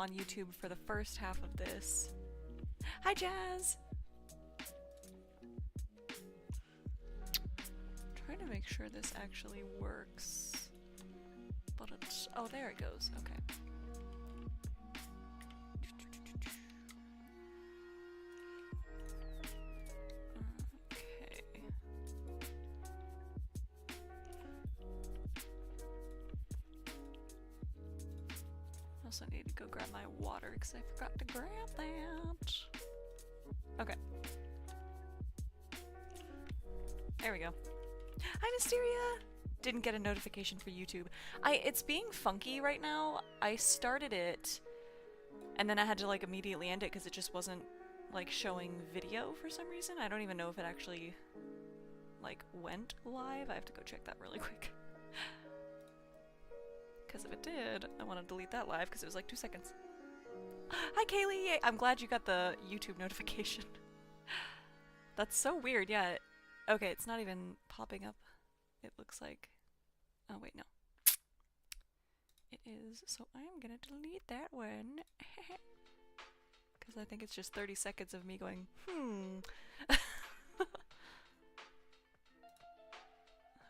on YouTube for the first half of this. Hi, Jazz! Trying to make sure this actually works. But it's... oh, there it goes. Okay. Also need to go grab my water because I forgot to grab that. Okay. There we go. Hi, Mysteria! Didn't get a notification for YouTube. It's being funky right now. I started it, and then I had to like immediately end it because it just wasn't like showing video for some reason. I don't even know if it actually like went live. I have to go check that really quick. Because if it did, I want to delete that live because it was like 2 seconds. Hi, Kaylee! I'm glad you got the YouTube notification. That's so weird, yeah. Okay, it's not even popping up. It looks like... oh, wait, no. It is, so I'm gonna delete that one. Because I think it's just 30 seconds of me going,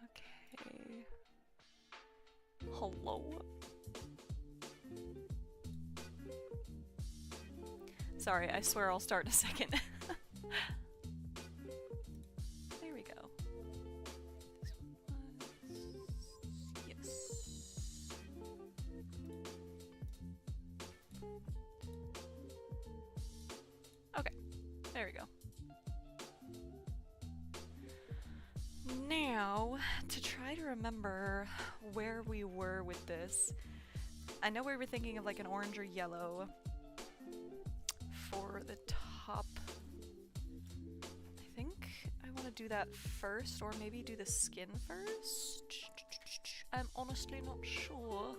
Okay. Hello? Sorry, I swear I'll start in a second. There we go. This one was... yes. Okay, there we go. Now, to try to remember where we were with this, I know we were thinking of like an orange or yellow for the top. I think I want to do that first, or maybe do the skin first. I'm honestly not sure.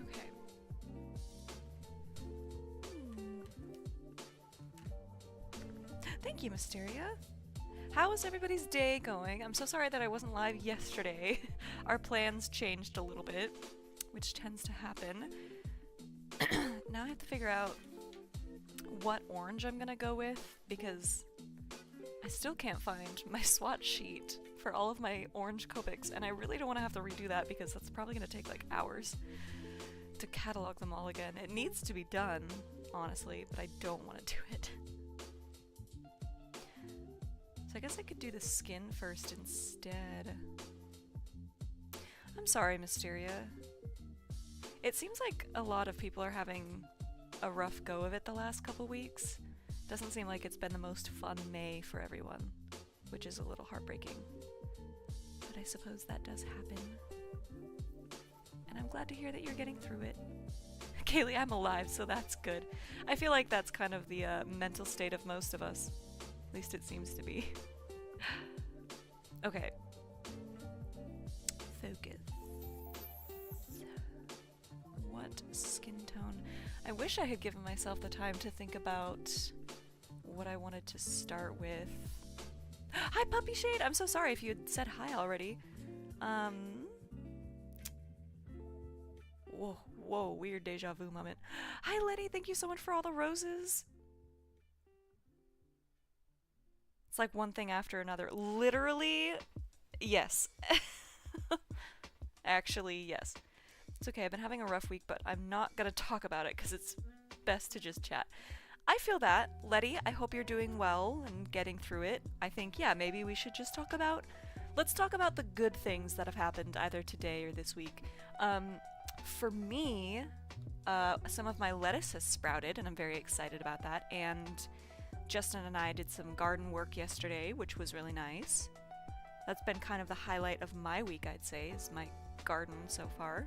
Okay. Thank you, Mysteria. How is everybody's day going? I'm so sorry that I wasn't live yesterday. Our plans changed a little bit, which tends to happen. Now I have to figure out what orange I'm gonna go with, because I still can't find my swatch sheet for all of my orange Copics, and I really don't want to have to redo that because that's probably gonna take like hours to catalog them all again. It needs to be done, honestly, but I don't want to do it. So I guess I could do the skin first instead. I'm sorry, Mysteria. It seems like a lot of people are having a rough go of it the last couple weeks. Doesn't seem like it's been the most fun May for everyone, which is a little heartbreaking. But I suppose that does happen. And I'm glad to hear that you're getting through it. Kaylee, I'm alive, so that's good. I feel like that's kind of the mental state of most of us. At least it seems to be. Okay. Focus. What skin tone? I wish I had given myself the time to think about what I wanted to start with. Hi, Puppy Shade! I'm so sorry if you had said hi already. Whoa, weird deja vu moment. Hi, Letty! Thank you so much for all the roses! It's like one thing after another. Literally, yes. Actually, yes. It's okay, I've been having a rough week, but I'm not gonna talk about it because it's best to just chat. I feel that. Letty, I hope you're doing well and getting through it. I think, yeah, maybe we should just talk about... let's talk about the good things that have happened either today or this week. For me, some of my lettuce has sprouted, and I'm very excited about that, and Justin and I did some garden work yesterday, which was really nice. That's been kind of the highlight of my week, I'd say, is my garden so far.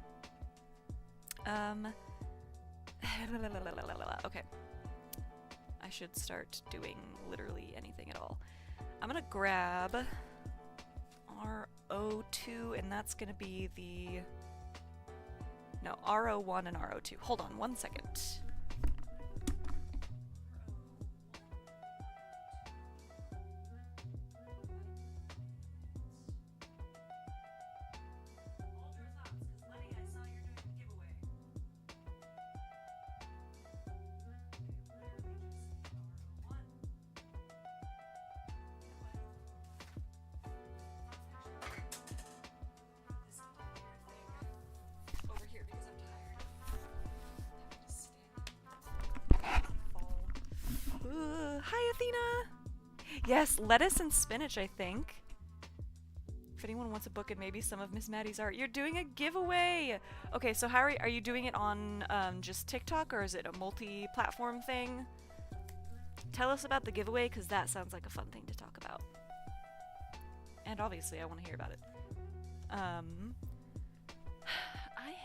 Okay. I should start doing literally anything at all. I'm gonna grab RO2, and that's gonna be the... no, RO1 and RO2. Hold on one second. Ooh, hi Athena! Yes, lettuce and spinach, I think. If anyone wants a book and maybe some of Miss Maddie's art, you're doing a giveaway! Okay, so how are you doing it on just TikTok, or is it a multi-platform thing? Tell us about the giveaway, because that sounds like a fun thing to talk about. And obviously, I want to hear about it. I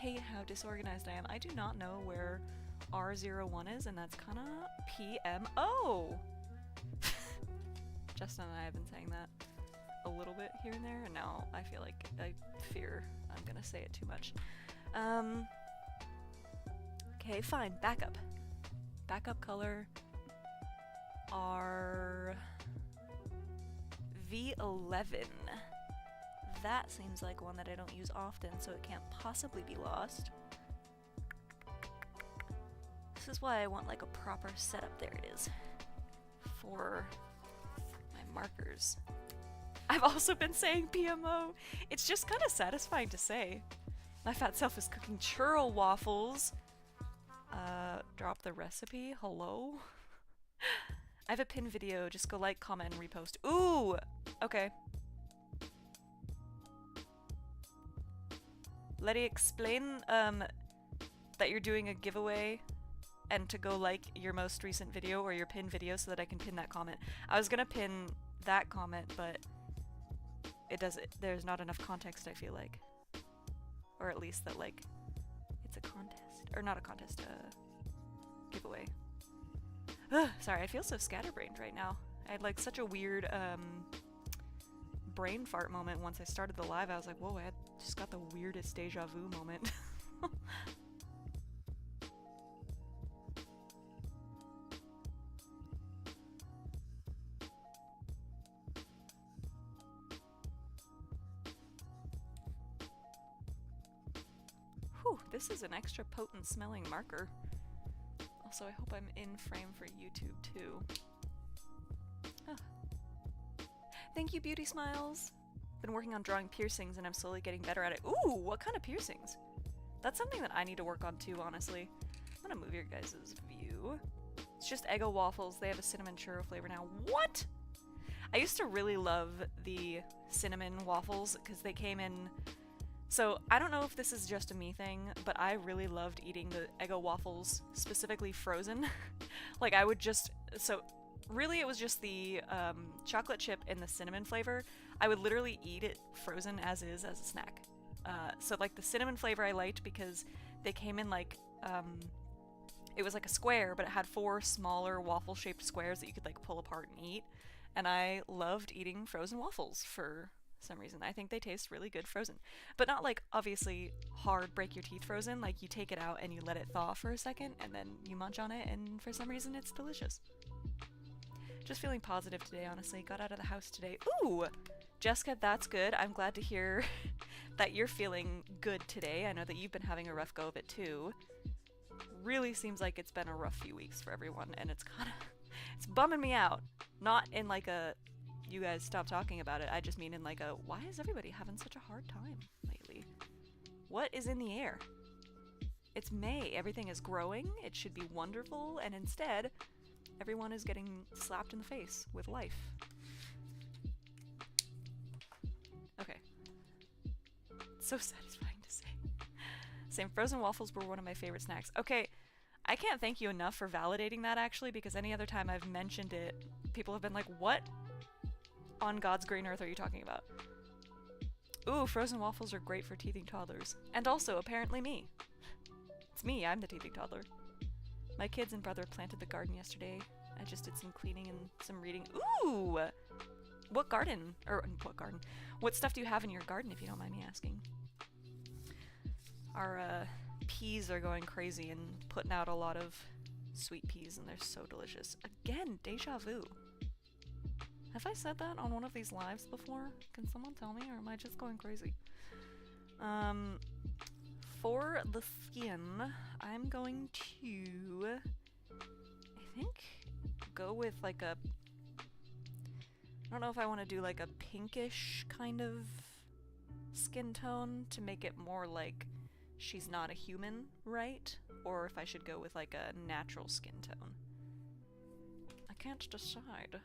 hate how disorganized I am. I do not know where R01 is, and that's kind of PMO! Justin and I have been saying that a little bit here and there, and now I feel like I fear I'm gonna say it too much. Okay, fine. Backup. Backup color V11. That seems like one that I don't use often, so it can't possibly be lost. This is why I want like a proper setup. There it is. For my markers. I've also been saying PMO. It's just kind of satisfying to say. My fat self is cooking churro waffles. Drop the recipe. Hello? I have a pin video. Just go like, comment, and repost. Ooh! Okay. Letty, explain that you're doing a giveaway and to go like your most recent video or your pin video so that I can pin that comment. I was gonna pin that comment, but there's not enough context, I feel like. Or at least that, like, it's a contest. Or not a contest, a giveaway. Ugh, sorry, I feel so scatterbrained right now. I had, like, such a weird, brain fart moment once I started the live. I was like, whoa, I just got the weirdest deja vu moment. Whew, this is an extra potent smelling marker. Also, I hope I'm in frame for YouTube too. Oh. Thank you, Beauty Smiles! Been working on drawing piercings and I'm slowly getting better at it. Ooh, what kind of piercings? That's something that I need to work on too, honestly. I'm gonna move your guys' view. It's just Eggo waffles. They have a cinnamon churro flavor now. What? I used to really love the cinnamon waffles because they came in... So, I don't know if this is just a me thing, but I really loved eating the Eggo waffles, specifically frozen. Like, I would just... So, really it was just the chocolate chip and the cinnamon flavor. I would literally eat it frozen as is, as a snack. So, like, the cinnamon flavor I liked because they came in, like, it was like a square, but it had 4 smaller waffle-shaped squares that you could, like, pull apart and eat. And I loved eating frozen waffles for some reason. I think they taste really good frozen. But not, like, obviously hard, break-your-teeth frozen. Like, you take it out and you let it thaw for a second, and then you munch on it, and for some reason it's delicious. Just feeling positive today, honestly. Got out of the house today. Ooh! Jessica, that's good. I'm glad to hear that you're feeling good today. I know that you've been having a rough go of it, too. Really seems like it's been a rough few weeks for everyone, and it's kind of... It's bumming me out. Not in, like, a... You guys stop talking about it. I just mean in, like, a... Why is everybody having such a hard time lately? What is in the air? It's May. Everything is growing. It should be wonderful, and instead... Everyone is getting slapped in the face with life. Okay. So satisfying to say. Same, frozen waffles were one of my favorite snacks. Okay, I can't thank you enough for validating that, actually, because any other time I've mentioned it, people have been like, what on God's green earth are you talking about? Ooh, frozen waffles are great for teething toddlers. And also, apparently me. It's me, I'm the teething toddler. My kids and brother planted the garden yesterday. I just did some cleaning and some reading. Ooh! What garden? Or, what garden? What stuff do you have in your garden, if you don't mind me asking? Our, peas are going crazy and putting out a lot of sweet peas, and they're so delicious. Again, deja vu. Have I said that on one of these lives before? Can someone tell me, or am I just going crazy? For the skin, I'm going to, I think, go with like a, I don't know if I want to do like a pinkish kind of skin tone to make it more like she's not a human, right? Or if I should go with like a natural skin tone. I can't decide.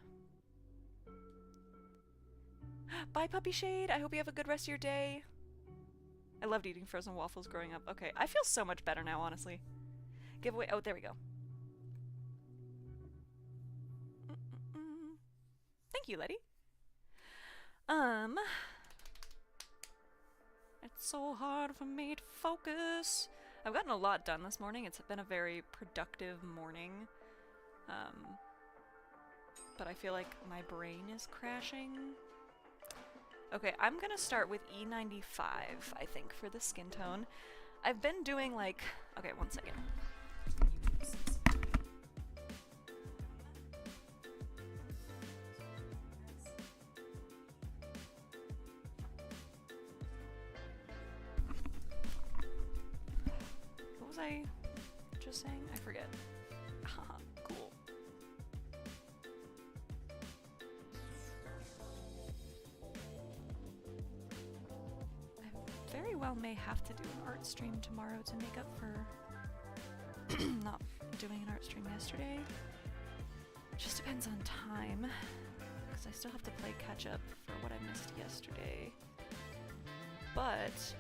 Bye, Puppy Shade. I hope you have a good rest of your day. I loved eating frozen waffles growing up. Okay, I feel so much better now, honestly. Giveaway. Oh, there we go. Thank you, Letty. It's so hard for me to focus. I've gotten a lot done this morning. It's been a very productive morning. But I feel like my brain is crashing. Okay, I'm gonna start with E95, I think, for the skin tone. I've been doing like... Okay, one second. What was I just saying? I forget. Haha, cool. I very well may have to do an art stream tomorrow to make up for not doing an art stream yesterday. It just depends on time, because I still have to play catch up for what I missed yesterday. But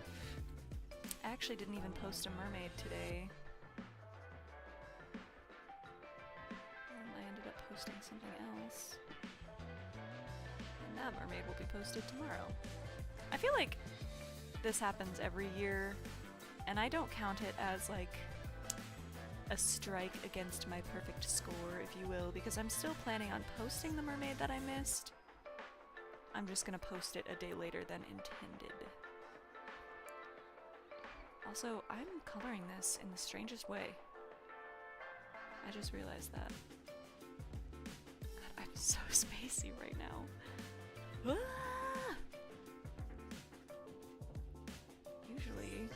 I actually didn't even post a mermaid today. I ended up posting something else. And that mermaid will be posted tomorrow. I feel like this happens every year, and I don't count it as like a strike against my perfect score, if you will, because I'm still planning on posting the mermaid that I missed. I'm just gonna post it a day later than intended. Also, I'm coloring this in the strangest way. I just realized that. God, I'm so spacey right now. Ah! Usually,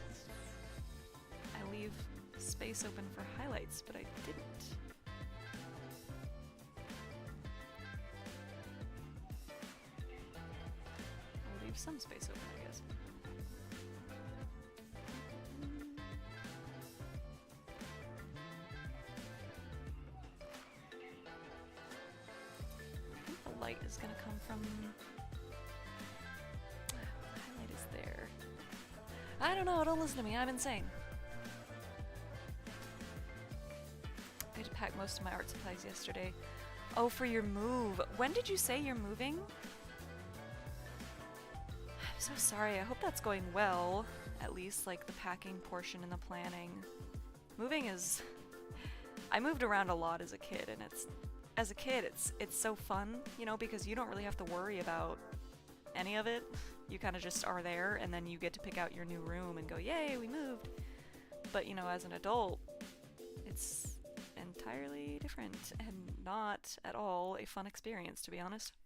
I leave space open for highlights, but I didn't. I'll leave some space open, I guess. Light is gonna come from... the highlight is there. I don't know, don't listen to me, I'm insane. I had to pack most of my art supplies yesterday. Oh, for your move. When did you say you're moving? I'm so sorry, I hope that's going well. At least, like, the packing portion and the planning. Moving is... I moved around a lot as a kid, and it's... As a kid, it's so fun, you know, because you don't really have to worry about any of it. You kind of just are there, and then you get to pick out your new room and go, yay, we moved. But, you know, as an adult, it's entirely different and not at all a fun experience, to be honest.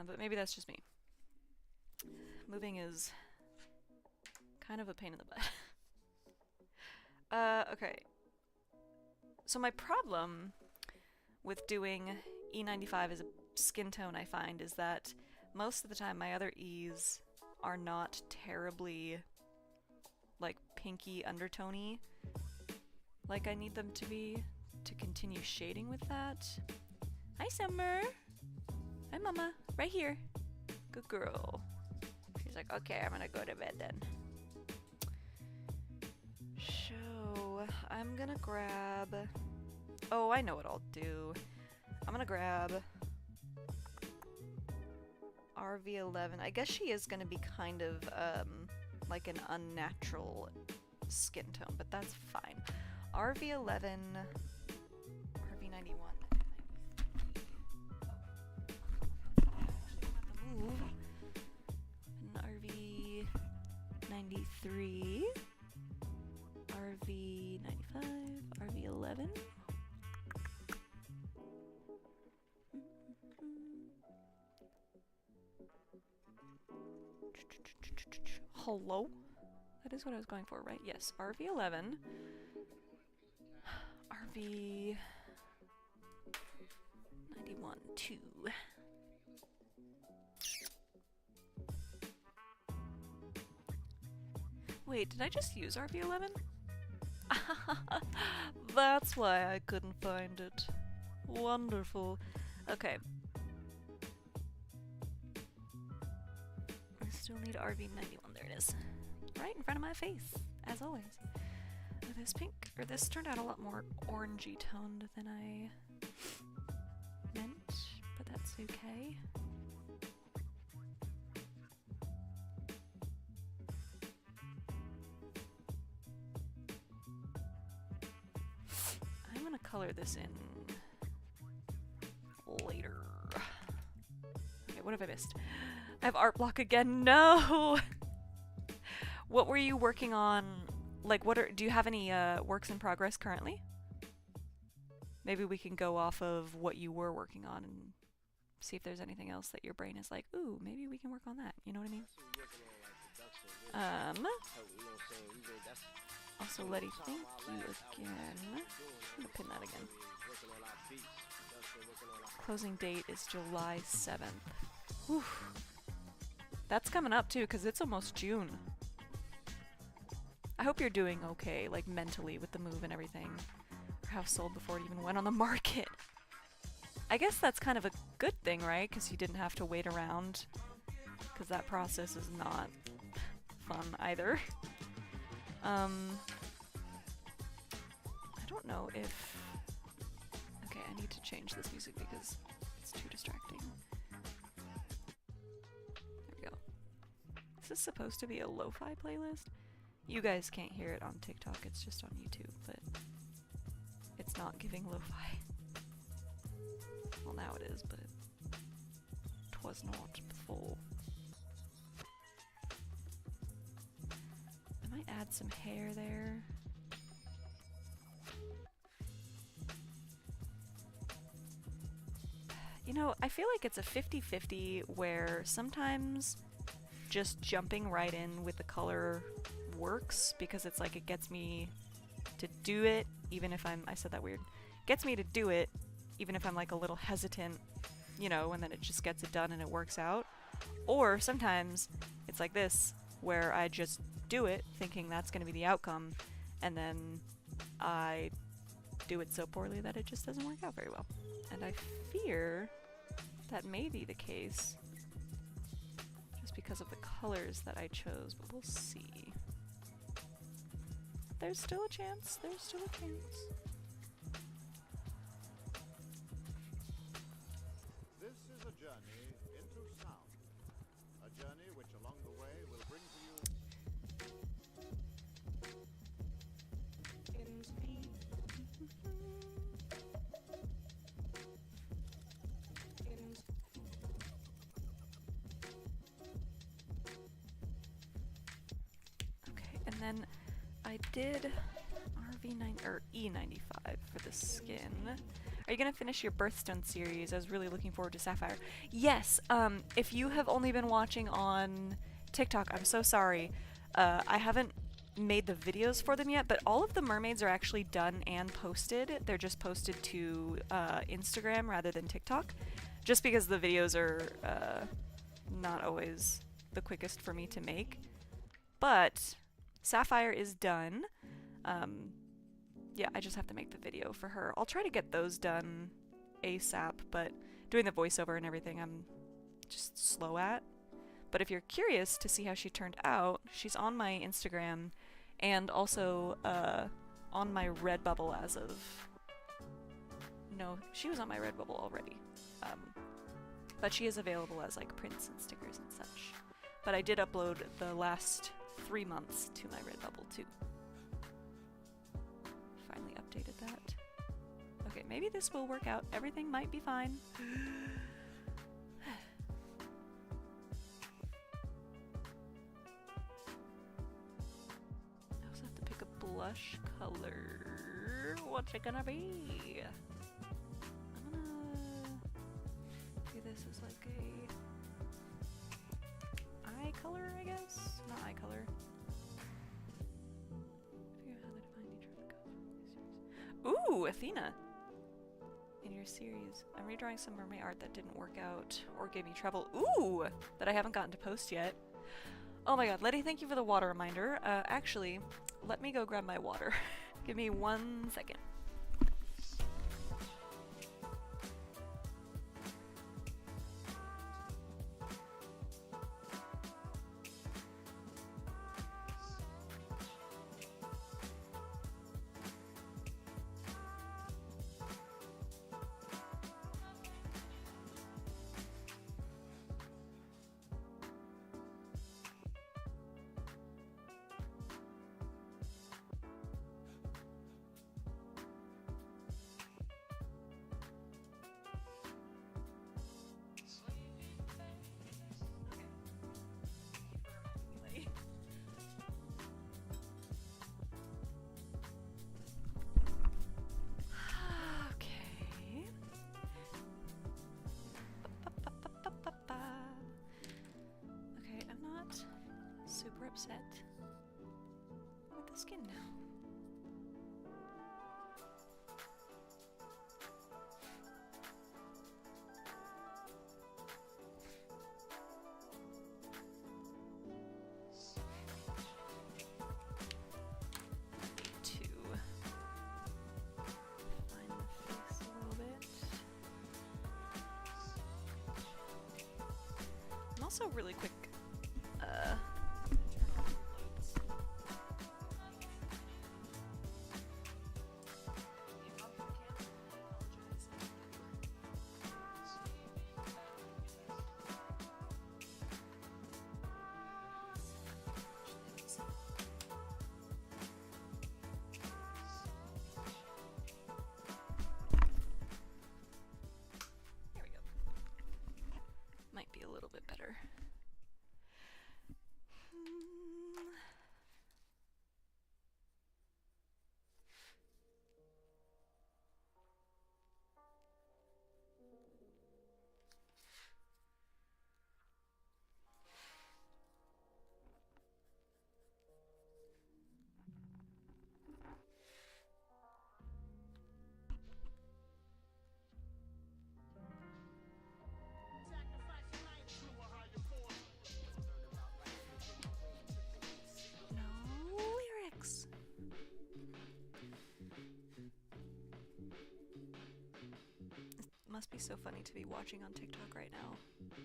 But maybe that's just me. Moving is kind of a pain in the butt. Okay. So my problem with doing E95 as a skin tone, I find, is that most of the time my other E's are not terribly, like, pinky undertone-y like I need them to be to continue shading with that. Hi, Summer! Hi, Mama! Right here! Good girl. She's like, okay, I'm gonna go to bed then. So, I'm gonna grab... Oh, I know what I'll do. I'm gonna grab RV11. I guess she is gonna be kind of, like an unnatural skin tone, but that's fine. RV11... RV91. Move. And RV93. RV95. RV11. Hello? That is what I was going for, right? Yes, RV11. RV... 91, 2. Wait, did I just use RV11? That's why I couldn't find it. Wonderful. Okay. I still need RV91. There it is. Right in front of my face, as always. This pink, or this turned out a lot more orangey toned than I meant, but that's okay. I'm gonna color this in later. Okay, what have I missed? I have art block again. No! What were you working on? Like, do you have any works in progress currently? Maybe we can go off of what you were working on and see if there's anything else that your brain is like, ooh, maybe we can work on that. You know what I mean? Also, Letty, thank you again. I'm gonna pin that again. Closing date is July 7th. Whew. That's coming up too, because it's almost June. I hope you're doing okay, like mentally with the move and everything. Or house sold before it even went on the market. I guess that's kind of a good thing, right? Because you didn't have to wait around. Because that process is not fun either. I don't know if... Okay, I need to change this music because it's too distracting. There we go. Is this supposed to be a lo-fi playlist? You guys can't hear it on TikTok, it's just on YouTube, but it's not giving lo-fi. Well, now it is, but it was not before. I might add some hair there. You know, I feel like it's a 50-50 where sometimes just jumping right in with the color works because it's like it gets me to do it even if I said that weird. Gets me to do it even if I'm like a little hesitant, you know, and then it just gets it done and it works out. Or sometimes it's like this where I just do it thinking that's going to be the outcome and then I do it so poorly that it just doesn't work out very well. And I fear that may be the case just because of the colors that I chose, but we'll see. There's still a chance. There's still a chance. This is a journey into sound. A journey which along the way will bring to you... Okay, and then I did RV9 or E95 for the skin. Are you gonna finish your Birthstone series? I was really looking forward to Sapphire. Yes. If you have only been watching on TikTok, I'm so sorry. I haven't made the videos for them yet, but all of the mermaids are actually done and posted. They're just posted to Instagram rather than TikTok, just because the videos are not always the quickest for me to make. But Sapphire is done. Yeah, I just have to make the video for her. I'll try to get those done ASAP, but doing the voiceover and everything I'm just slow at. But if you're curious to see how she turned out, she's on my Instagram and also on my Redbubble as of... No, she was on my Redbubble already. But she is available as like prints and stickers and such. But I did upload the last 3 months to my Redbubble too. Finally updated that. Okay, maybe this will work out. Everything might be fine. I also have to pick a blush color. What's it gonna be? I'm gonna do this as like a eye color, I guess? Not eye color. Ooh, Athena! In your series. I'm redrawing some MerMay art that didn't work out or gave me trouble. Ooh! That I haven't gotten to post yet. Oh my god, Letty, thank you for the water reminder. Actually, let me go grab my water. Give me 1 second. super upset with the skin now. Also really quick there we go. Might be a little bit better. Must be so funny to be watching on TikTok right now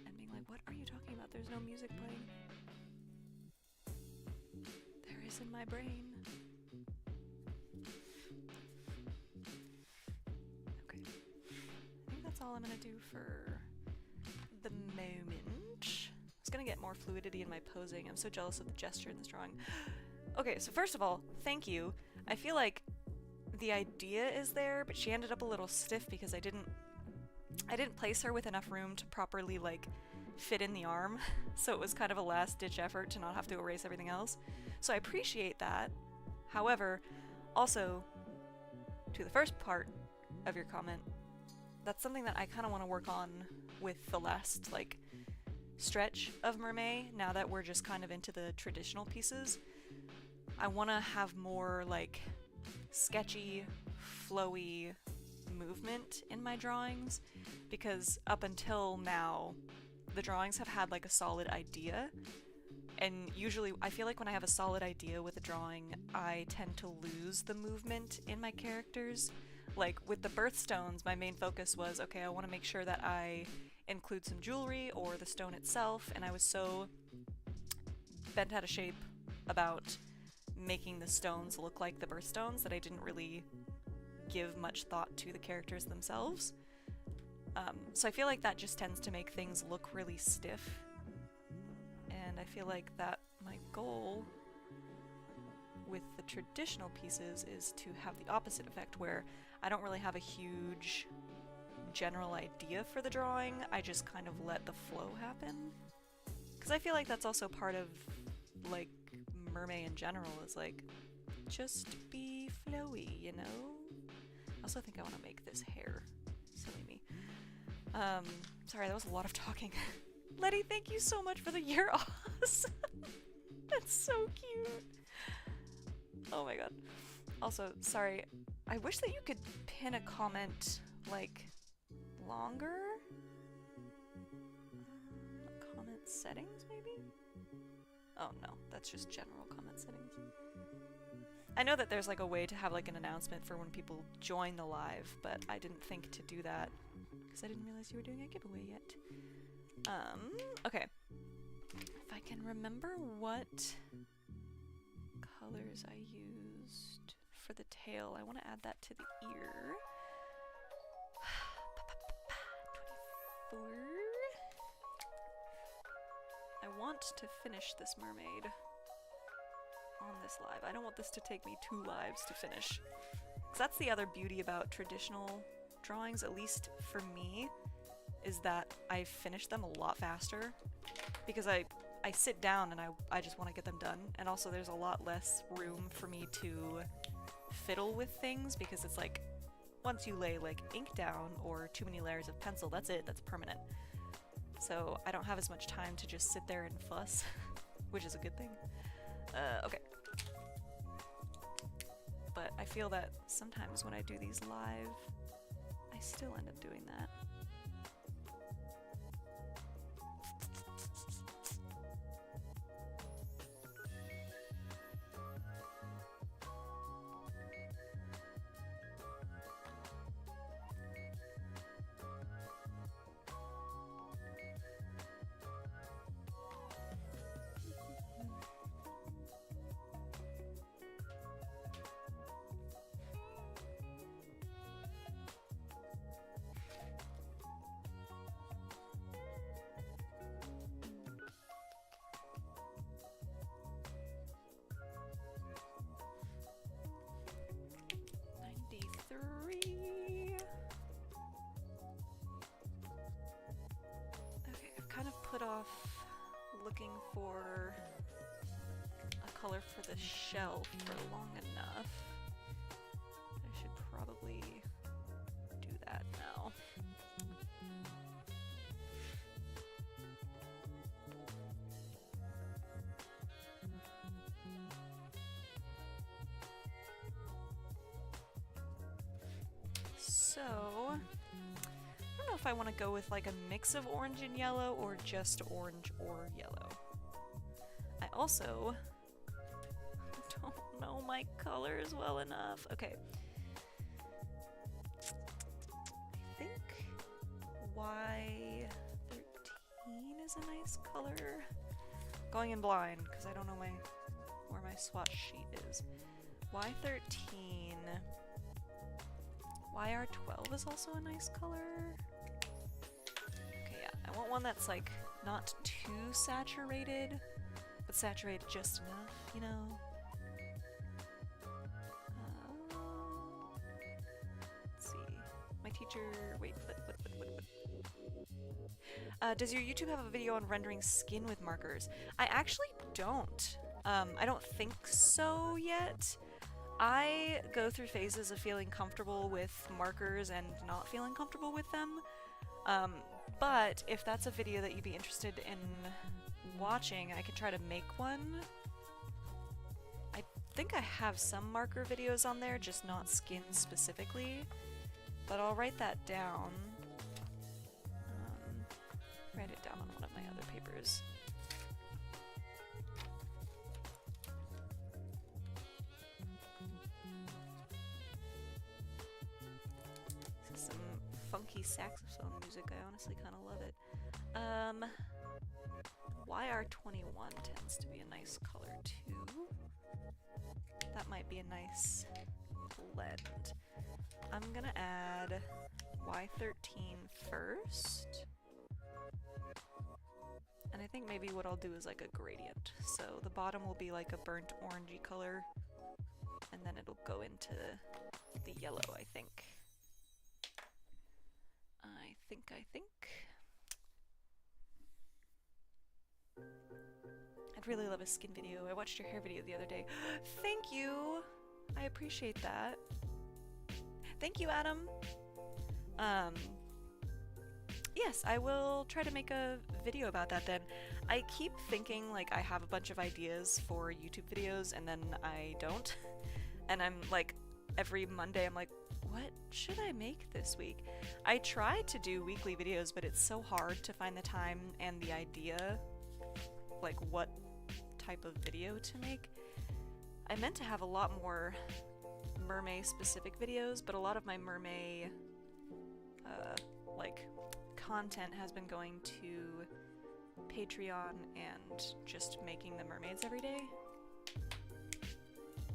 and being like, what are you talking about? There's no music playing. There is in my brain. Okay. I think that's all I'm gonna do for the moment. I was gonna get more fluidity in my posing. I'm so jealous of the gesture in this drawing. Okay, so first of all, thank you. I feel like the idea is there, but she ended up a little stiff because I didn't place her with enough room to properly, like, fit in the arm, so it was kind of a last-ditch effort to not have to erase everything else. So I appreciate that. However, also, to the first part of your comment, that's something that I kind of want to work on with the last, like, stretch of MerMay, now that we're just kind of into the traditional pieces. I want to have more, like, sketchy, flowy movement in my drawings, because up until now the drawings have had like a solid idea, and usually I feel like when I have a solid idea with a drawing I tend to lose the movement in my characters. Like with the birthstones, my main focus was, okay, I want to make sure that I include some jewelry or the stone itself, and I was so bent out of shape about making the stones look like the birthstones that I didn't really give much thought to the characters themselves. So I feel like that just tends to make things look really stiff, and I feel like that my goal with the traditional pieces is to have the opposite effect, where I don't really have a huge general idea for the drawing, I just kind of let the flow happen. Because I feel like that's also part of, like, MerMay in general, is like, just be flowy, you know? I also think I want to make this hair. Silly me. Sorry, that was a lot of talking. Letty, thank you so much for the year awesome. That's so cute. Oh my god. Also, sorry, I wish that you could pin a comment, like, longer? Comment settings, maybe? Oh no, that's just general comment settings. I know that there's like a way to have like an announcement for when people join the live, but I didn't think to do that because I didn't realize you were doing a giveaway yet. Okay. If I can remember what colors I used for the tail, I want to add that to the ear. 24. I want to finish this mermaid on this live. I don't want this to take me 2 lives to finish. Because that's the other beauty about traditional drawings, at least for me, is that I finish them a lot faster. Because I sit down and I just want to get them done. And also there's a lot less room for me to fiddle with things, because it's like, once you lay like ink down or too many layers of pencil, that's it, that's permanent. So I don't have as much time to just sit there and fuss which is a good thing. Okay. But I feel that sometimes when I do these live, I still end up doing that. Okay, I've kind of put off looking for a color for the shell for long enough. I should probably do that now. So, I don't know if I want to go with like a mix of orange and yellow or just orange or yellow. I also don't know my colors well enough. Okay. I think Y13 is a nice color. Going in blind because I don't know where my swatch sheet is. Y13. YR12 is also a nice color. Okay, yeah, I want one that's like not too saturated, but saturated just enough, you know? Let's see. My teacher, wait, what? Does your YouTube have a video on rendering skin with markers? I actually don't. I don't think so yet. I go through phases of feeling comfortable with markers and not feeling comfortable with them. But if that's a video that you'd be interested in watching, I could try to make one. I think I have some marker videos on there, just not skin specifically. But I'll write that down. Write it down on one of my other papers. Some funky saxophone music. I honestly kind of love it. YR21 tends to be a nice color too. That might be a nice blend. I'm gonna add Y13 first. And I think maybe what I'll do is like a gradient. So the bottom will be like a burnt orangey color, and then it'll go into the yellow, I think. I think. I'd really love a skin video. I watched your hair video the other day. Thank you! I appreciate that. Thank you, Adam! Yes, I will try to make a video about that then. I keep thinking like I have a bunch of ideas for YouTube videos and then I don't. And I'm like, every Monday I'm like, what should I make this week? I try to do weekly videos, but it's so hard to find the time and the idea, like what type of video to make. I meant to have a lot more MerMay specific videos, but a lot of my MerMay like content has been going to Patreon and just making the mermaids every day.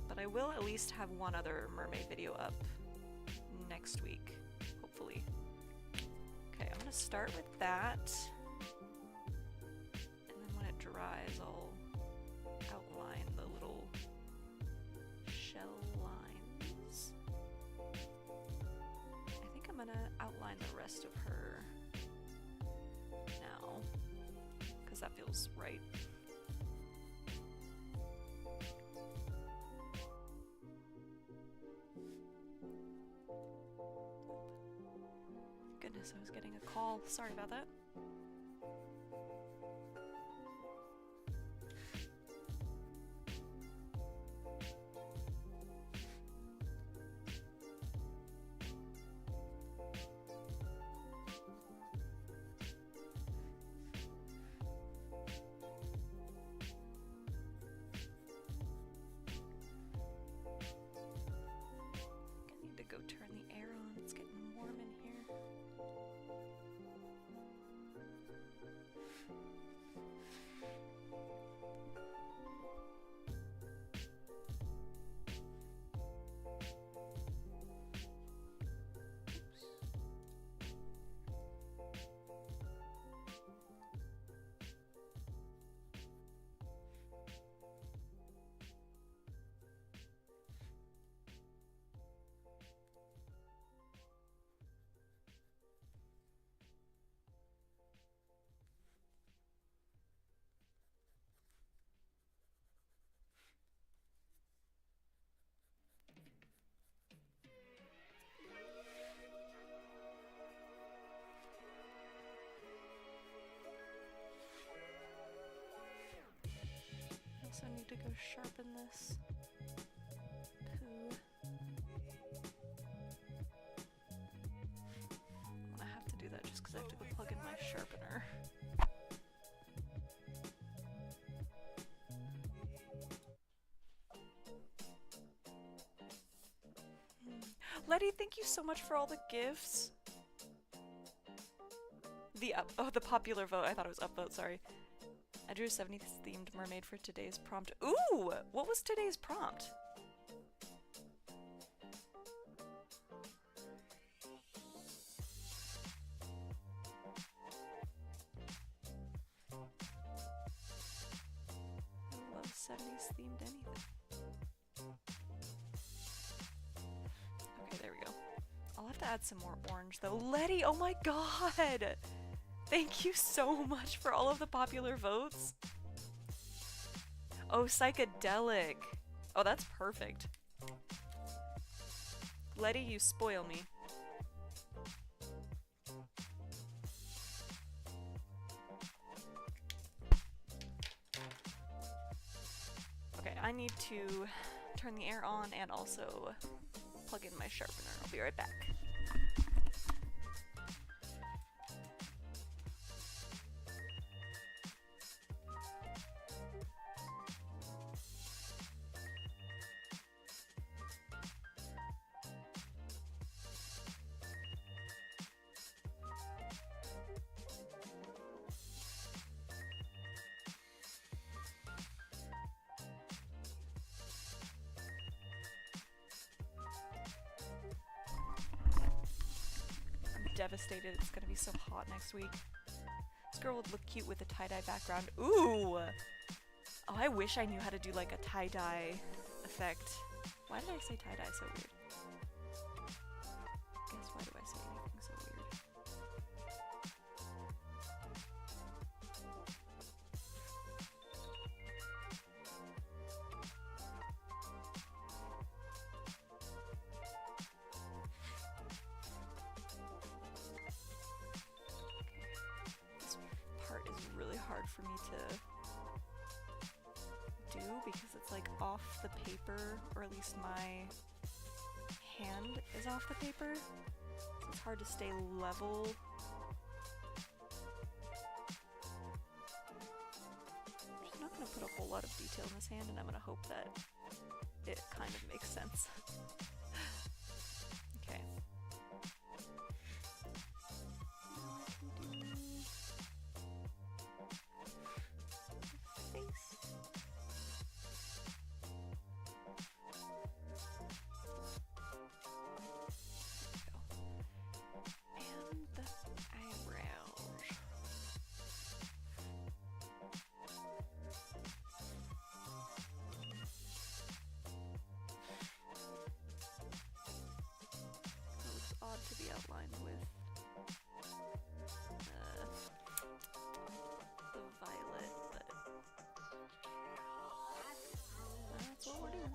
But I will at least have one other mermaid video up next week, hopefully. Okay, I'm gonna start with that. And then when it dries, I'll outline the little shell lines. I think I'm gonna outline the rest of her now, because that feels right. Goodness, I was getting a call. Sorry about that. sharpen this. Poo. I'm gonna have to do that just because I have to go plug in my sharpener. Letty, thank you so much for all the gifts. The popular vote. I thought it was upvote, sorry. I drew a 70s themed mermaid for today's prompt. Ooh! What was today's prompt? I love 70s themed anything. Okay, there we go. I'll have to add some more orange though. Letty, oh my god! Thank you so much for all of the popular votes. Oh, psychedelic. Oh, that's perfect. Letty, you spoil me. Okay, I need to turn the air on and also plug in my sharpener. I'll be right back. Devastated it's gonna be so hot next week. This girl would look cute with a tie-dye background. Ooh! Oh, I wish I knew how to do like a tie-dye effect. Why did I say tie-dye so weird? Guess why do I say anything so weird? For me to do because it's like off the paper, or at least my hand is off the paper, so it's hard to stay level. I'm not going to put a whole lot of detail in this hand, and I'm going to hope that it kind of makes sense. Okay. To be outlined with the violet, but that's what we're doing.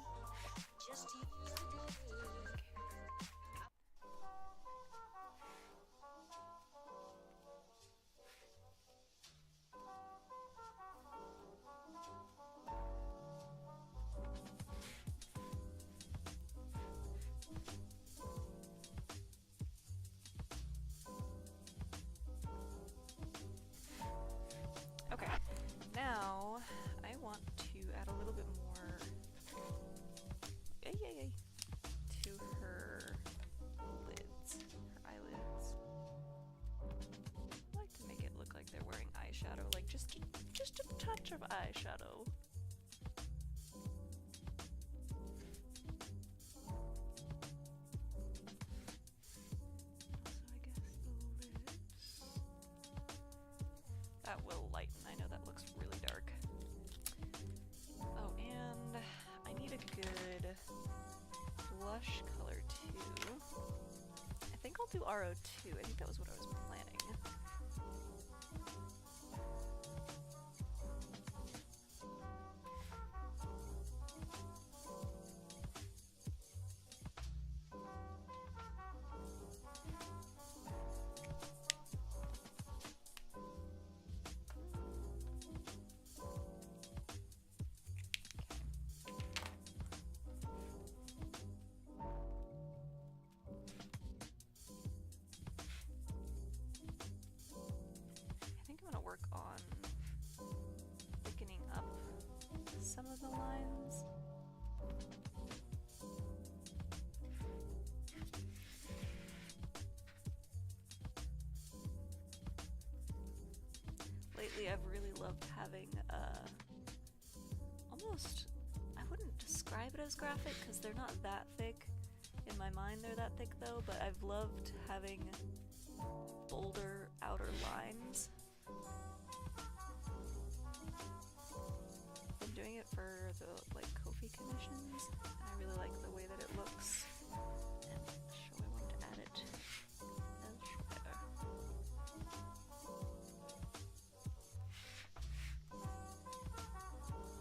Okay, now I want to add a little bit more to her lids, her eyelids. I like to make it look like they're wearing eyeshadow, like just a touch of eyeshadow. That will lighten. I know that looks really dark. Oh, and I need a good blush color too. I think I'll do RO2. I think that was what I was planning. lately I've really loved having almost, I wouldn't describe it as graphic because they're not that thick. In my mind they're that thick though, but I've loved having bolder outer lines. Been doing it for the like Ko-fi commissions, and I really like the way that it looks. And so I wanted to add it elsewhere.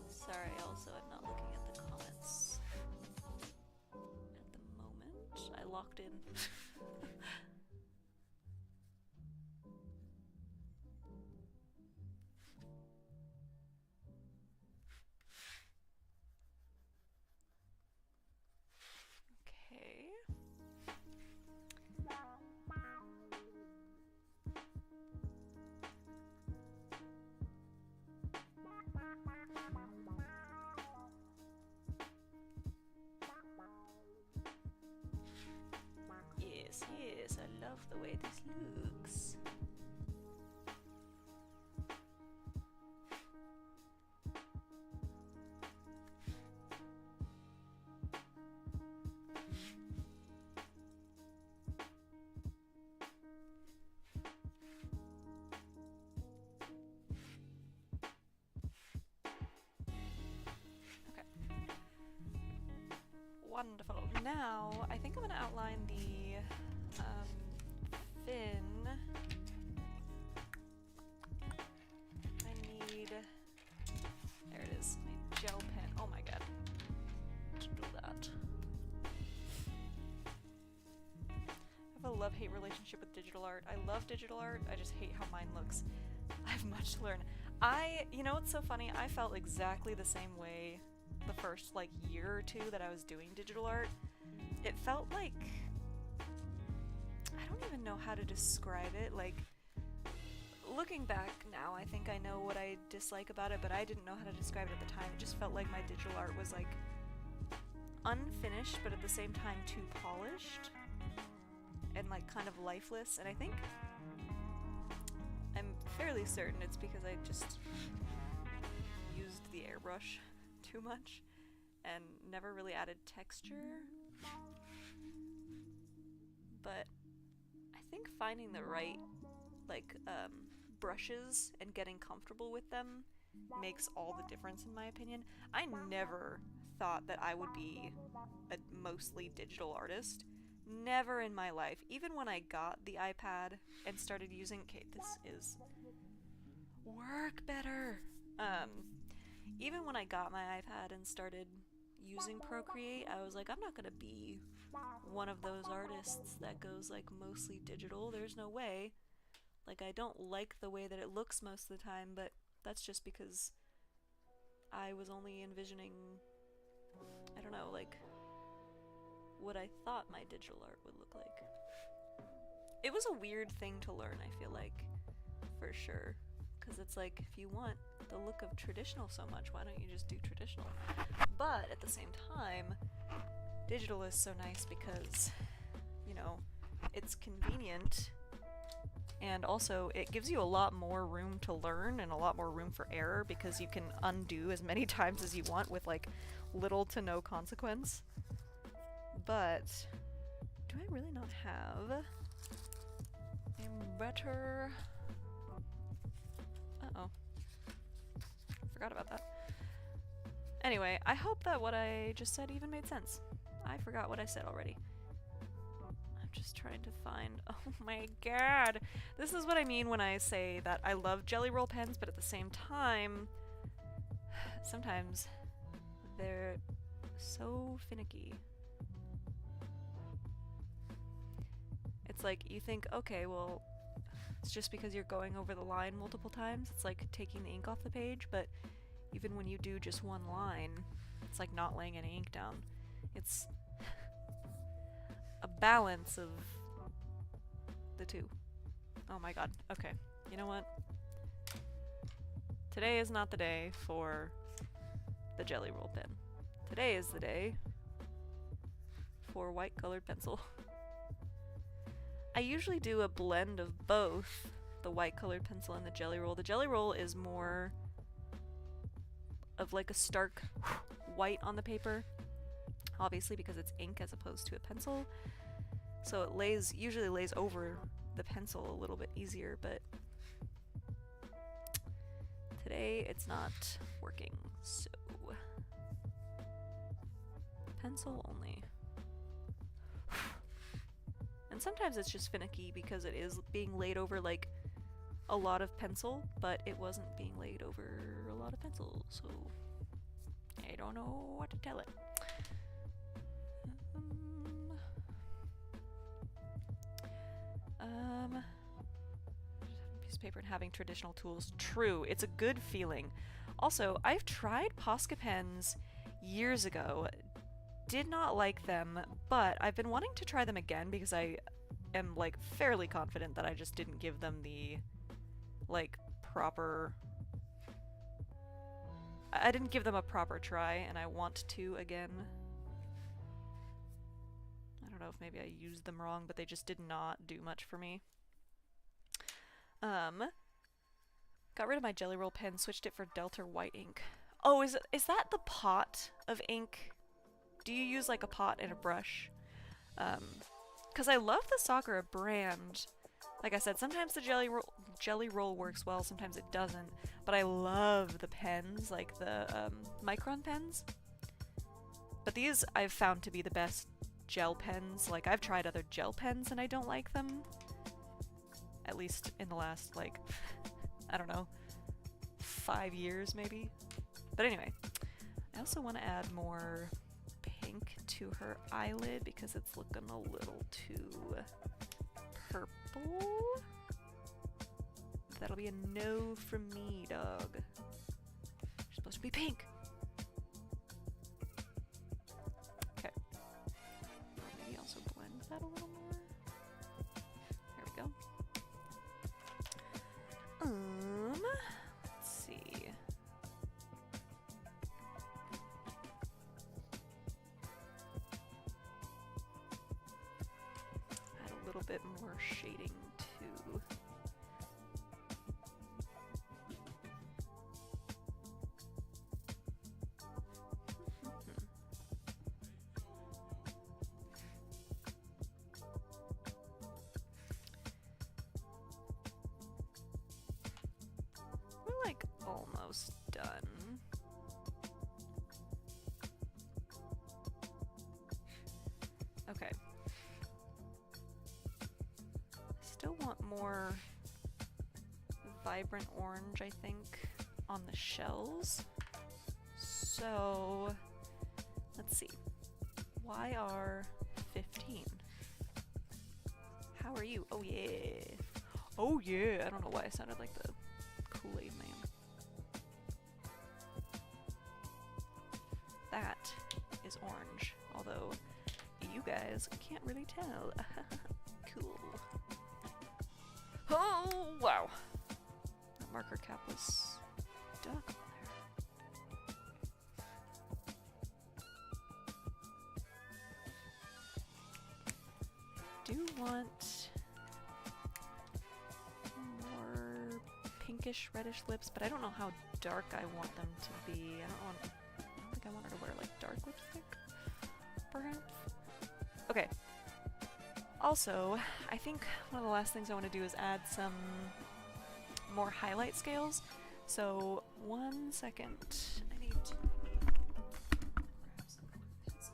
Sorry, also I'm not looking at the comments at the moment. I locked in. Okay. Yes, yes, I love the way this looks. Wonderful. Now, I think I'm going to outline the fin. I need... There it is. My gel pen. Oh my god. To do that. I have a love-hate relationship with digital art. I love digital art, I just hate how mine looks. I have much to learn. You know what's so funny? I felt exactly the same way the first like year or two that I was doing digital art. It felt like, I don't even know how to describe it. Like, looking back now, I think I know what I dislike about it, but I didn't know how to describe it at the time. It just felt like my digital art was like unfinished, but at the same time too polished and like kind of lifeless. And I think I'm fairly certain it's because I just used the airbrush too much and never really added texture. But I think finding the right like brushes and getting comfortable with them makes all the difference in my opinion. I never thought that I would be a mostly digital artist. Never in my life. Even when I got the iPad and started using, okay, this is work better. Even when I got my iPad and started using Procreate, I was like, I'm not gonna be one of those artists that goes like mostly digital. There's no way. Like, I don't like the way that it looks most of the time, but that's just because I was only envisioning, I don't know, like what I thought my digital art would look like. It was a weird thing to learn, I feel like, for sure. Because it's like, if you want the look of traditional so much, why don't you just do traditional? But at the same time, digital is so nice because, you know, it's convenient, and also it gives you a lot more room to learn and a lot more room for error because you can undo as many times as you want with like little to no consequence. But do I really not have a better... Uh-oh. Forgot about that. Anyway, I hope that what I just said even made sense. I forgot what I said already. I'm just trying to find... Oh my god! This is what I mean when I say that I love Jelly Roll pens, but at the same time, sometimes they're so finicky. It's like, you think, okay, well, it's just because you're going over the line multiple times. It's like taking the ink off the page, but even when you do just one line, it's like not laying any ink down. It's a balance of the two. Oh my god. Okay. You know what? Today is not the day for the Jelly Roll pen. Today is the day for white colored pencil. I usually do a blend of both the white colored pencil and the Jelly Roll. The Jelly Roll is more of like a stark white on the paper, obviously because it's ink as opposed to a pencil. So it usually lays over the pencil a little bit easier, but today it's not working, so pencil only. And sometimes it's just finicky because it is being laid over like a lot of pencil, but it wasn't being laid over a lot of pencil, so I don't know what to tell it. Piece of paper and having traditional tools. True, it's a good feeling. Also, I've tried Posca pens years ago. Did not like them, but I've been wanting to try them again because I am like fairly confident that I just didn't give them the like proper I didn't give them a proper try, and I want to again. I don't know if maybe I used them wrong, but they just did not do much for me. Got rid of my Jelly Roll pen, switched it for Delta white ink. Oh, is that the pot of ink? Do you use like a pot and a brush? Because I love the Sakura brand. Like I said, sometimes the Jelly Roll works well, sometimes it doesn't. But I love the pens, like the Micron pens. But these I've found to be the best gel pens. Like, I've tried other gel pens and I don't like them. At least in the last, like, I don't know, 5 years maybe. But anyway, I also want to add more pink to her eyelid because it's looking a little too purple. That'll be a no from me, dog. You're supposed to be pink. Okay. Maybe also blend that a little more. There we go. Let's see. Add a little bit more shading too. We're like almost done. Okay. Still want more vibrant orange, I think, on the shells. So, let's see. YR15. How are you? Oh yeah. Oh yeah. I don't know why I sounded like the Kool-Aid man. That is orange, although you guys can't really tell. Cool. Oh, wow. That marker cap was stuck on there. Do want more pinkish reddish lips, but I don't know how dark I want them to be. I don't think I want her to wear like dark lipstick, perhaps. Okay. Also, I think one of the last things I want to do is add some more highlight scales. So, 1 second. I need to grab some pencils. Let's see.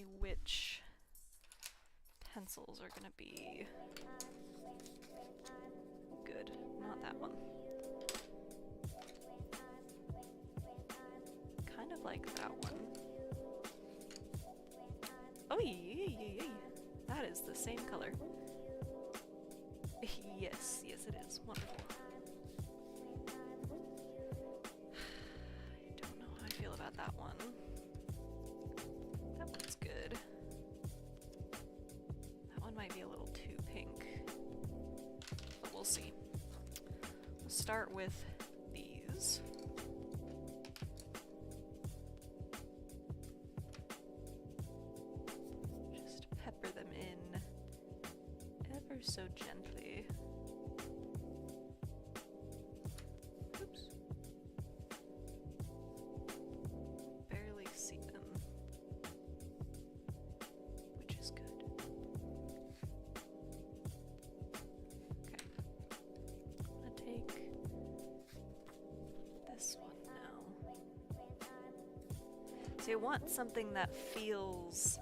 me which pencils are gonna be good. Not that one. Kind of like that one. Oh, yeah. That is the same color. Yes, yes it is. Wonderful. I don't know how I feel about that one. That one's good. That one might be a little too pink, but we'll see. We'll start with these. Just pepper them in ever so gently. Oops. Barely see them, which is good. Okay. I'm gonna take this one now. So you want something that feels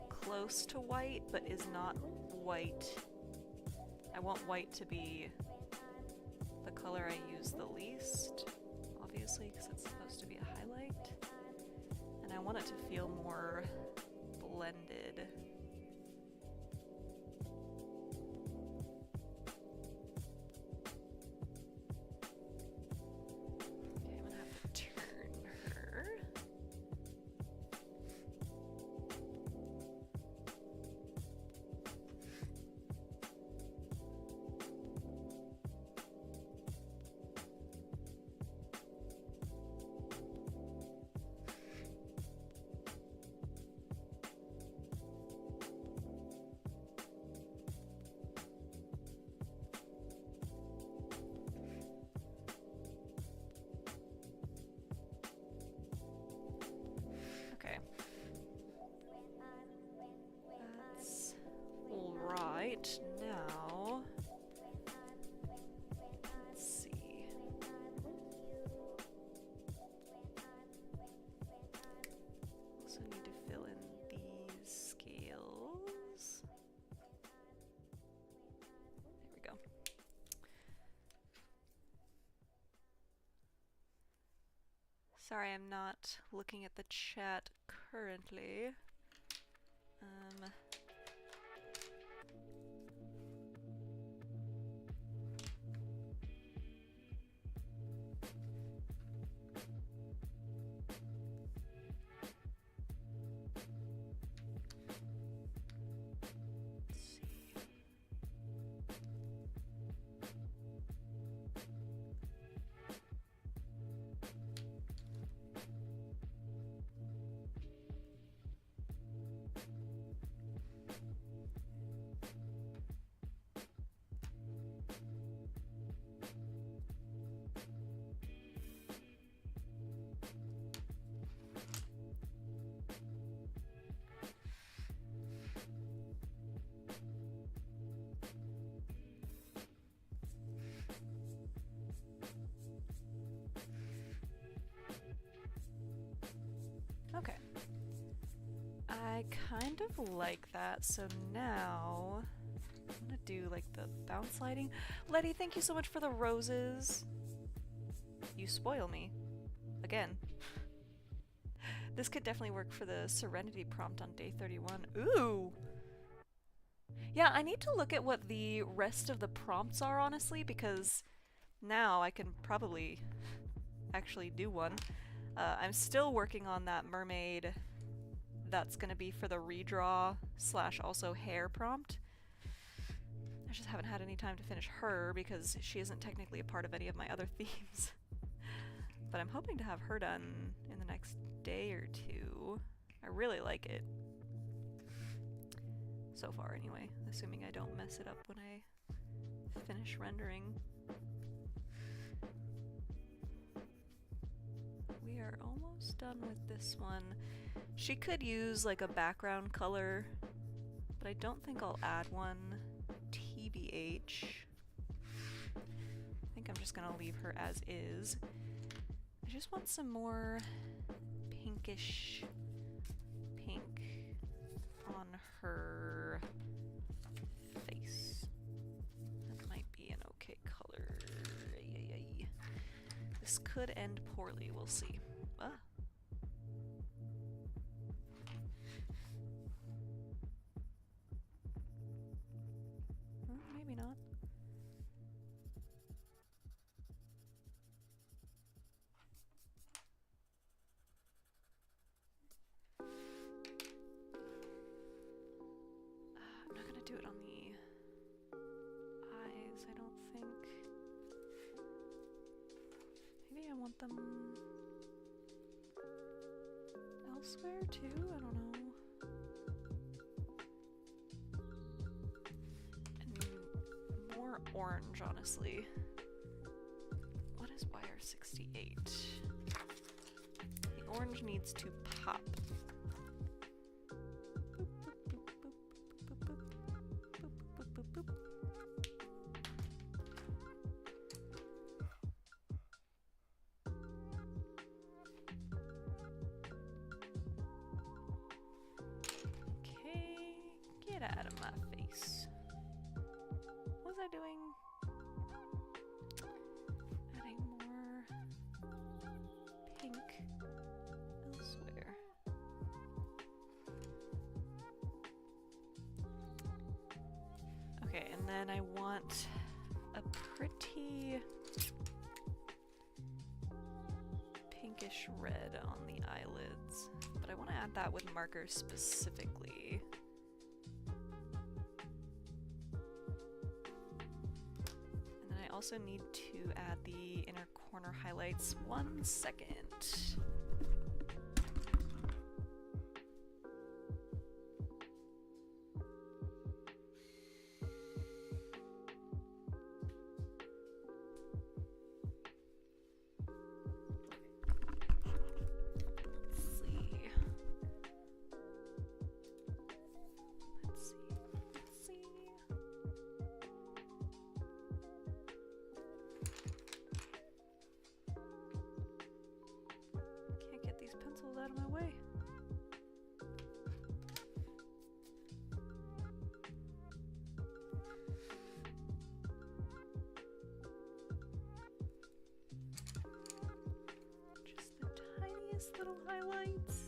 close to white, but is not white. I want white to be the color I use the least, obviously, because it's supposed to be a highlight. And I want it to feel more blended. Okay, I'm gonna have to turn her. Okay. That's all right. Now, let's see. Also need to fill in these scales. There we go. Sorry, I'm not looking at the chat currently. Let's see. Okay. I kind of like that, so now I'm gonna do like the bounce lighting. Letty, thank you so much for the roses. You spoil me. Again. This could definitely work for the Serenity prompt on day 31. Ooh! Yeah, I need to look at what the rest of the prompts are, honestly, because now I can probably actually do one. I'm still working on that mermaid that's gonna be for the redraw / also hair prompt. I just haven't had any time to finish her because she isn't technically a part of any of my other themes. But I'm hoping to have her done in the next day or two. I really like it. So far, anyway, assuming I don't mess it up when I finish rendering. We are almost done with this one. She could use like a background color, but I don't think I'll add one. TBH. I think I'm just gonna leave her as is. I just want some more pinkish her face. That might be an okay color. Ay, ay, ay. This could end poorly, we'll see. Ah. Maybe not. I'm not gonna do it on the eyes, I don't think. Maybe I want them elsewhere too? I don't know. And more orange, honestly. What is wire 68? The orange needs to pop. Okay, get out of my face. What was I doing? Adding more pink elsewhere. Okay, and then I want a pretty pinkish red on the eyelids, but I want to add that with markers specifically. And then I also need to add the inner corner highlights. 1 second. Out of my way. Just the tiniest little highlights.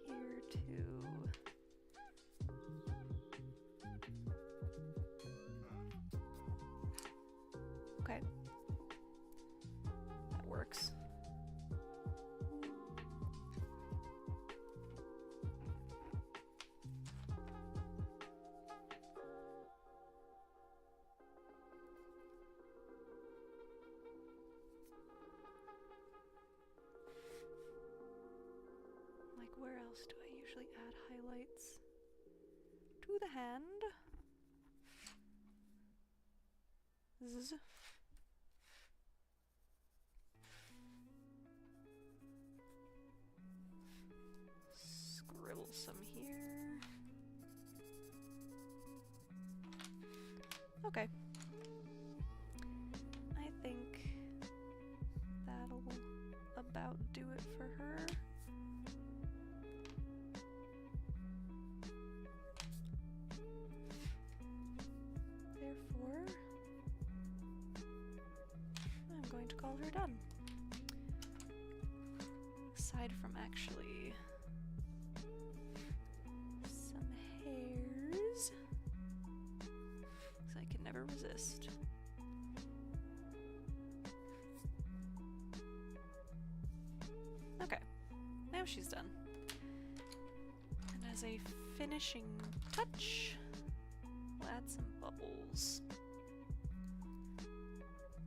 And here too. Okay. That works. Like, where else do I usually add highlights? To the hand. Zzz. Scribble some here. Okay. I think that'll about do it for her. Therefore, I'm going to call her done. Aside from actually some hairs, because I can never resist. Okay, now she's done. And as a finishing touch, we'll add some bubbles.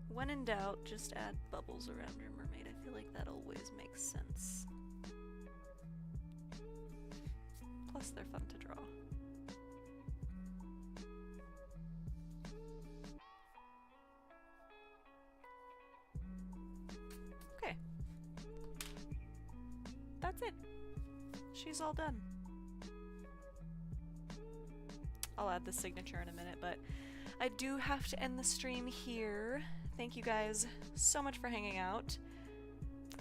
When in doubt, just add bubbles around your mermaid. I feel like that always makes sense. Plus, they're fun to draw. Okay. That's it. She's all done. I'll add the signature in a minute, but I do have to end the stream here. Thank you guys so much for hanging out.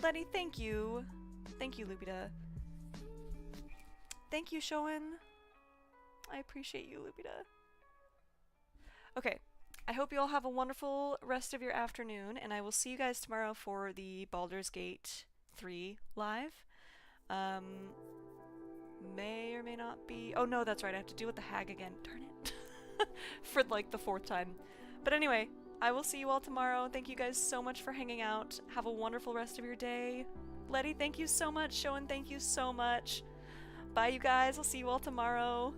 Letty, thank you. Thank you, Lupita. Thank you, Shoen. I appreciate you, Lupita. Okay, I hope you all have a wonderful rest of your afternoon, and I will see you guys tomorrow for the Baldur's Gate 3 live. May or may not be... Oh no, that's right, I have to deal with the hag again. Darn it. For like the 4th time. But anyway, I will see you all tomorrow. Thank you guys so much for hanging out. Have a wonderful rest of your day. Letty, thank you so much. Shoen, thank you so much. Bye, you guys. I'll see you all tomorrow.